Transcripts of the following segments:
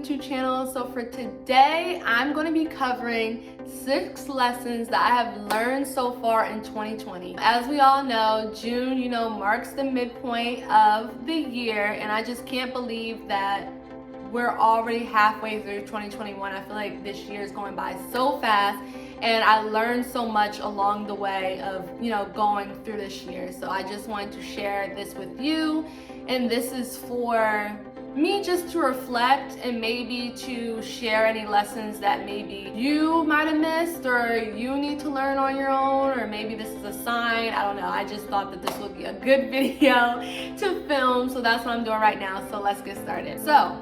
YouTube channel. So for today, I'm going to be covering 6 lessons that I have learned so far in 2020. As we all know, June, marks the midpoint of the year, and I just can't believe that we're already halfway through 2021. I feel like this year is going by so fast, and I learned so much along the way of, going through this year. So I just wanted to share this with you, and this is for me just to reflect and maybe to share any lessons that maybe you might have missed or you need to learn on your own, or maybe this is a sign. I don't know. I just thought that this would be a good video to film, so that's what I'm doing right now. So let's get started. So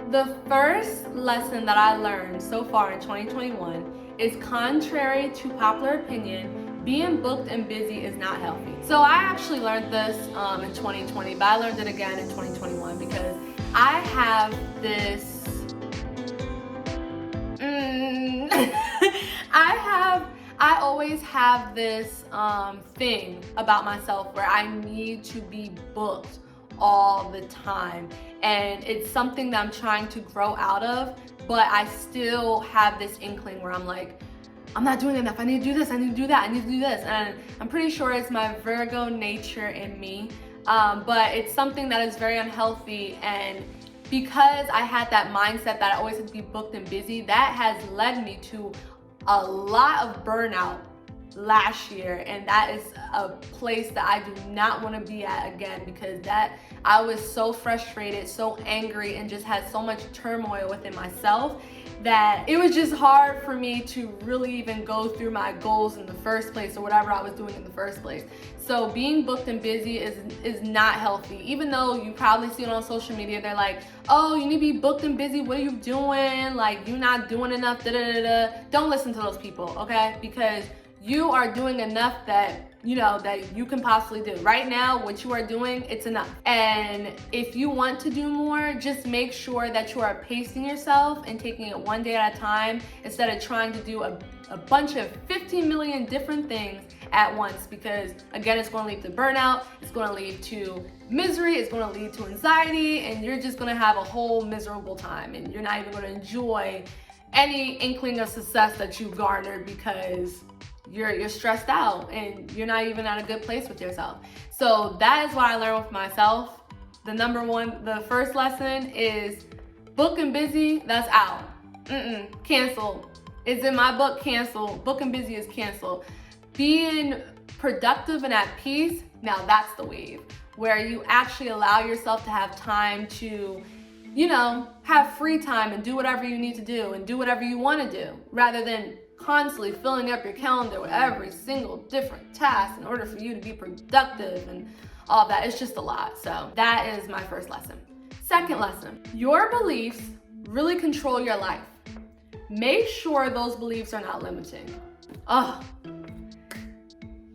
the first lesson that I learned so far in 2021 is, contrary to popular opinion, being booked and busy is not healthy. So I actually learned this in 2020, but I learned it again in 2021 because I have this I always have this thing about myself where I need to be booked all the time, and it's something that I'm trying to grow out of, but I still have this inkling where I'm like, I'm not doing enough. I need to do this, I need to do that, I need to do this. And I'm pretty sure it's my Virgo nature in me, but it's something that is very unhealthy. And because I had that mindset that I always have to be booked and busy, that has led me to a lot of burnout last year, and that is a place that I do not want to be at again, because I was so frustrated, so angry, and just had so much turmoil within myself that it was just hard for me to really even go through my goals in the first place, or whatever I was doing in the first place. So being booked and busy is not healthy. Even though you probably see it on social media, they're like, oh, you need to be booked and busy, what are you doing? Like, you're not doing enough, da-da-da-da. Don't listen to those people, okay? Because you are doing enough that you can possibly do. Right now, what you are doing, it's enough. And if you want to do more, just make sure that you are pacing yourself and taking it one day at a time, instead of trying to do a bunch of 15 million different things at once, because again, it's going to lead to burnout, it's going to lead to misery, it's going to lead to anxiety, and you're just going to have a whole miserable time, and you're not even going to enjoy any inkling of success that you garnered, because you're stressed out and you're not even at a good place with yourself. So that is what I learned with myself. The first lesson is, book and busy, that's out. Cancel. It's in my book, cancel. Book and busy is canceled. Being productive and at peace, now that's the wave, where you actually allow yourself to have time to, have free time and do whatever you need to do and do whatever you want to do, rather than constantly filling up your calendar with every single different task in order for you to be productive and all of that. It's just a lot. So that is my first lesson. Second lesson, your beliefs really control your life. Make sure those beliefs are not limiting. Oh,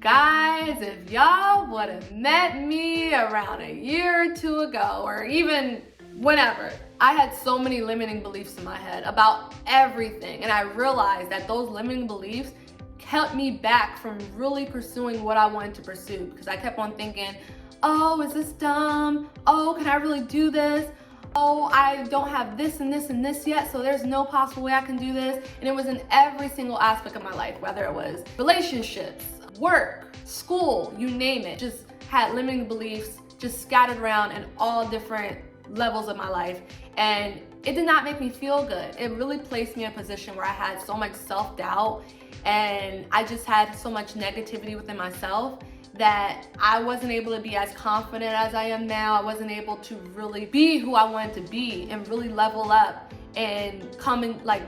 guys, if y'all would have met me around a year or two ago, or even whenever, I had so many limiting beliefs in my head about everything, and I realized that those limiting beliefs kept me back from really pursuing what I wanted to pursue, because I kept on thinking, oh, is this dumb? Oh, can I really do this? Oh, I don't have this and this and this yet, so there's no possible way I can do this. And it was in every single aspect of my life, whether it was relationships, work, school, you name it. Just had limiting beliefs just scattered around in all different levels of my life, and it did not make me feel good. It really placed me in a position where I had so much self-doubt, and I just had so much negativity within myself that I wasn't able to be as confident as I am now. I wasn't able to really be who I wanted to be and really level up and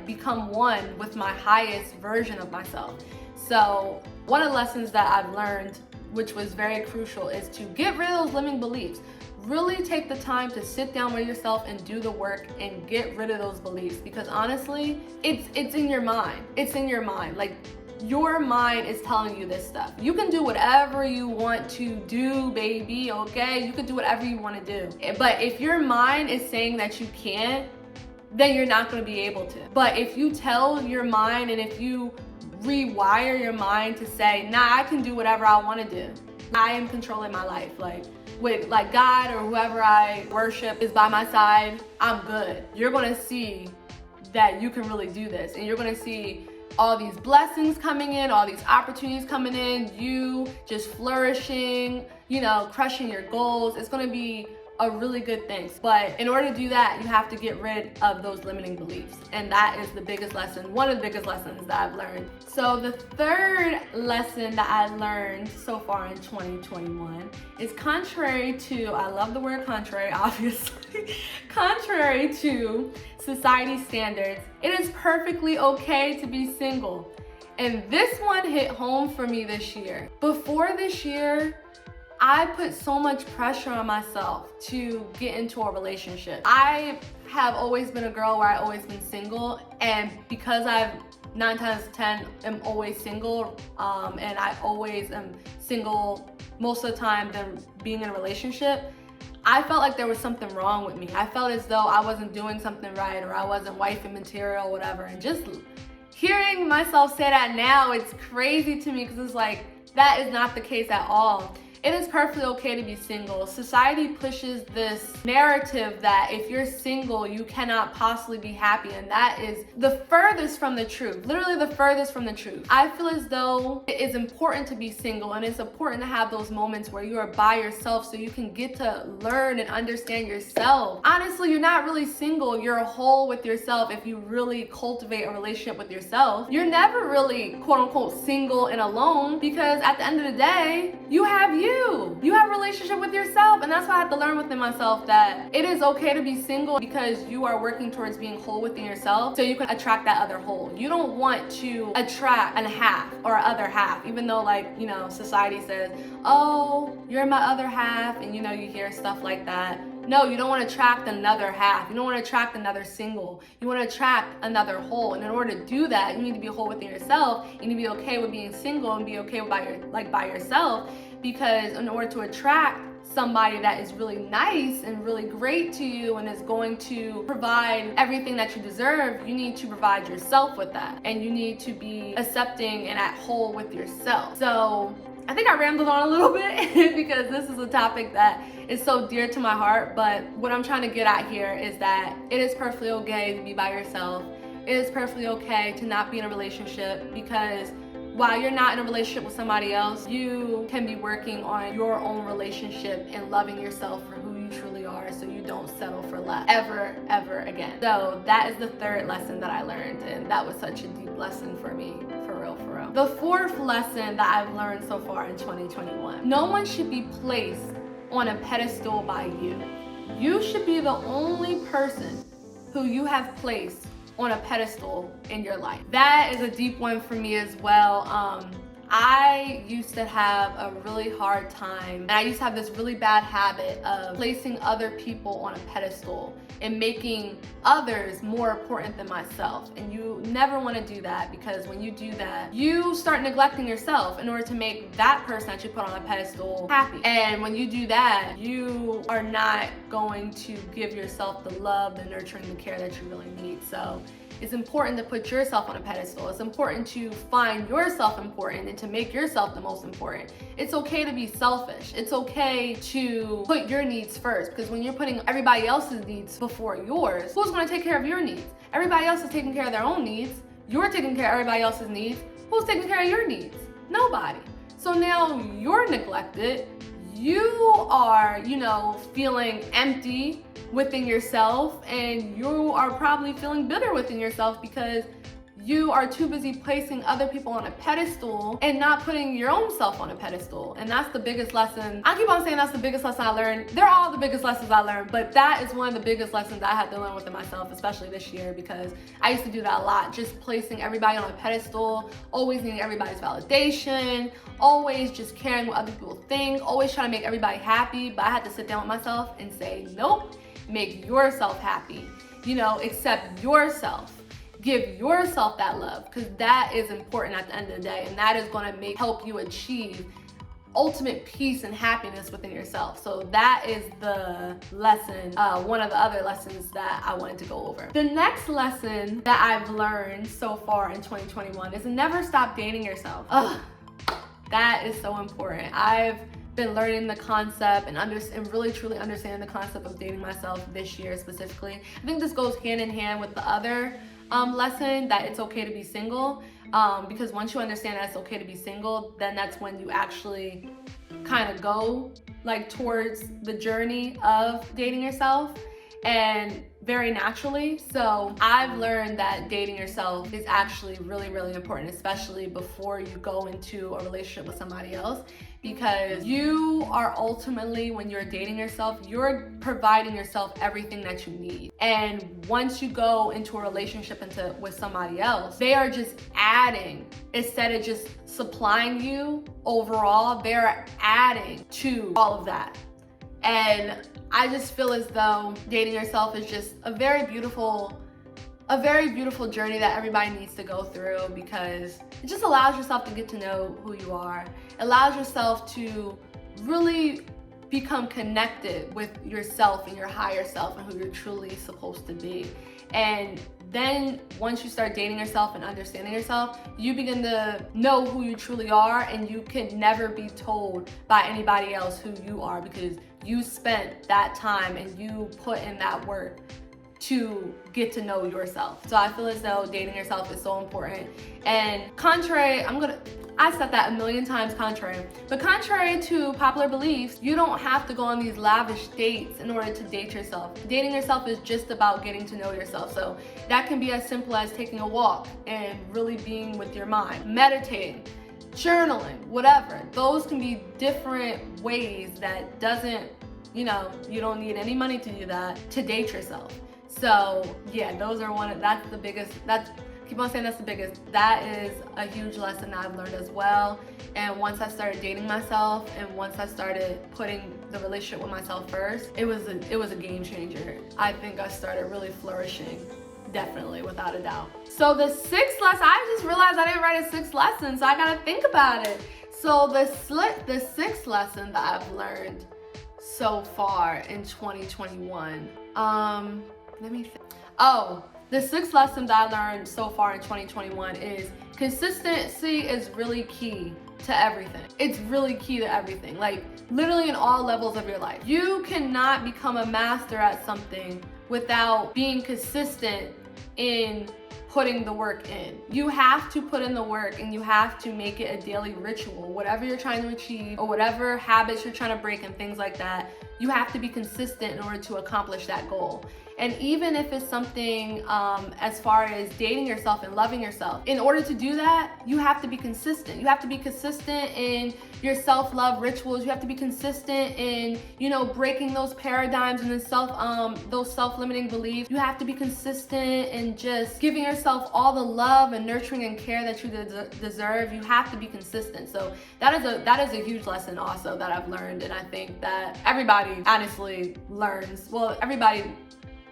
become one with my highest version of myself. So one of the lessons that I've learned, which was very crucial, is to get rid of those limiting beliefs. Really take the time to sit down with yourself and do the work and get rid of those beliefs, because honestly, it's in your mind. It's in your mind. Like, your mind is telling you this stuff. You can do whatever you want to do, baby, okay? You can do whatever you want to do. But if your mind is saying that you can't, then you're not going to be able to. But if you tell your mind, and if you rewire your mind to say, nah, I can do whatever I want to do. I am controlling my life. Like, with like God or whoever I worship is by my side, I'm good. You're gonna see that you can really do this, and you're gonna see all these blessings coming in, all these opportunities coming in, you just flourishing, you know, crushing your goals. It's gonna be a really good thing. But in order to do that, you have to get rid of those limiting beliefs. And that is the biggest lesson, one of the biggest lessons that I've learned. So the third lesson that I learned so far in 2021 is contrary to, I love the word contrary, obviously, contrary to society standards, it is perfectly okay to be single. And this one hit home for me this year. Before this year, I put so much pressure on myself to get into a relationship. I have always been a girl where I've always been single, and because I've 9 times 10 am always single, and I always am single most of the time than being in a relationship, I felt like there was something wrong with me. I felt as though I wasn't doing something right, or I wasn't wifey material, whatever. And just hearing myself say that now, it's crazy to me, because it's like, that is not the case at all. It is perfectly okay to be single. Society pushes this narrative that if you're single, you cannot possibly be happy, and that is the furthest from the truth, literally the furthest from the truth. I feel as though it is important to be single, and it's important to have those moments where you are by yourself so you can get to learn and understand yourself. Honestly, you're not really single, you're whole with yourself if you really cultivate a relationship with yourself. You're never really quote unquote single and alone, because at the end of the day, you have you. You have a relationship with yourself, and that's why I had to learn within myself that it is okay to be single, because you are working towards being whole within yourself so you can attract that other whole. You don't want to attract a half or other half, even though, like, you know, society says, oh, you're my other half, and you know, you hear stuff like that. No, you don't want to attract another half. You don't want to attract another single. You want to attract another whole. And in order to do that, you need to be whole within yourself. You need to be okay with being single and be okay with by yourself. Because in order to attract somebody that is really nice and really great to you and is going to provide everything that you deserve, you need to provide yourself with that. And you need to be accepting and at whole with yourself. So I think I rambled on a little bit because this is a topic that is so dear to my heart. But what I'm trying to get at here is that it is perfectly okay to be by yourself. It is perfectly okay to not be in a relationship, because while you're not in a relationship with somebody else, you can be working on your own relationship and loving yourself for who you truly are, so you don't settle for less ever again. So that is the third lesson that I learned, and that was such a deep lesson for me, for real. The fourth lesson that I've learned so far in 2021, no one should be placed on a pedestal by you. You should be the only person who you have placed on a pedestal in your life. That is a deep one for me as well. I used to have a really hard time, and I used to have this really bad habit of placing other people on a pedestal and making others more important than myself. And you never want to do that, because when you do that, you start neglecting yourself in order to make that person that you put on a pedestal happy. And when you do that, you are not going to give yourself the love, the nurturing, the care that you really need. So it's important to put yourself on a pedestal. It's important to find yourself important and to make yourself the most important. It's okay to be selfish. It's okay to put your needs first, because when you're putting everybody else's needs before yours, who's going to take care of your needs? Everybody else is taking care of their own needs. You're taking care of everybody else's needs. Who's taking care of your needs? Nobody. So now you're neglected. You are, feeling empty within yourself, and you are probably feeling bitter within yourself because you are too busy placing other people on a pedestal and not putting your own self on a pedestal. And that's the biggest lesson. I keep on saying that's the biggest lesson I learned. They're all the biggest lessons I learned, but that is one of the biggest lessons I had to learn within myself, especially this year, because I used to do that a lot, just placing everybody on a pedestal, always needing everybody's validation, always just caring what other people think, always trying to make everybody happy. But I had to sit down with myself and say, nope, make yourself happy, accept yourself. Give yourself that love, because that is important at the end of the day, and that is going to help you achieve ultimate peace and happiness within yourself. So that is the lesson, one of the other lessons that I wanted to go over. The next lesson that I've learned so far in 2021 is never stop dating yourself. That is so important. I've been learning the concept and really truly understanding the concept of dating myself this year specifically. I think this goes hand in hand with the other lesson, that it's okay to be single, because once you understand that it's okay to be single, then that's when you actually kind of go like towards the journey of dating yourself, and very naturally. So I've learned that dating yourself is actually really, really important, especially before you go into a relationship with somebody else, because you are ultimately, when you're dating yourself, you're providing yourself everything that you need. And once you go into a relationship with somebody else, they are just adding, instead of just supplying you overall, they're adding to all of that. And I just feel as though dating yourself is just a very beautiful journey that everybody needs to go through, because it just allows yourself to get to know who you are. It allows yourself to really become connected with yourself and your higher self and who you're truly supposed to be. And then once you start dating yourself and understanding yourself, you begin to know who you truly are, and you can never be told by anybody else who you are, because you spent that time and you put in that work to get to know yourself. So I feel as though dating yourself is so important. And I said that a million times, but contrary to popular beliefs, you don't have to go on these lavish dates in order to date yourself. Dating yourself is just about getting to know yourself. So that can be as simple as taking a walk and really being with your mind, meditating, journaling, whatever. Those can be different ways that you don't need any money to do that, to date yourself. So yeah, that's the biggest. Keep on saying that's the biggest. That is a huge lesson that I've learned as well. And once I started dating myself, and once I started putting the relationship with myself first, it was a game changer. I think I started really flourishing, definitely, without a doubt. So the sixth lesson, I just realized I didn't write a sixth lesson, so I gotta think about it. So the sixth lesson that I've learned so far in 2021, let me think. The sixth lesson that I learned so far in 2021 is consistency is really key to everything. It's really key to everything, like literally in all levels of your life. You cannot become a master at something without being consistent in putting the work in. You have to put in the work, and you have to make it a daily ritual. Whatever you're trying to achieve, or whatever habits you're trying to break and things like that, you have to be consistent in order to accomplish that goal. And even if it's something as far as dating yourself and loving yourself, in order to do that, you have to be consistent. You have to be consistent in your self-love rituals. You have to be consistent in, breaking those paradigms and those self-limiting beliefs. You have to be consistent in just giving yourself all the love and nurturing and care that you deserve. You have to be consistent. So that is a huge lesson also that I've learned, and I think that everybody honestly learns. Well,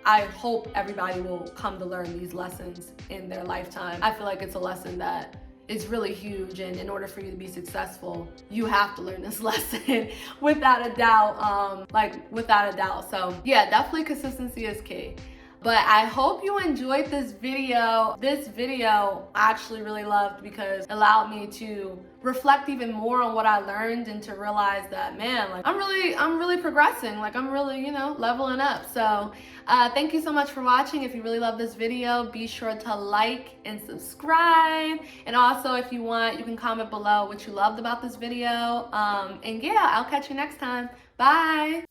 I hope everybody will come to learn these lessons in their lifetime. I feel like it's a lesson that is really huge, and in order for you to be successful, you have to learn this lesson without a doubt. Without a doubt. So yeah, definitely consistency is key. But I hope you enjoyed this video. This video I actually really loved, because it allowed me to reflect even more on what I learned, and to realize that, man, I'm really progressing. I'm really, leveling up. So thank you so much for watching. If you really love this video, be sure to like and subscribe. And also, if you want, you can comment below what you loved about this video. And yeah, I'll catch you next time. Bye.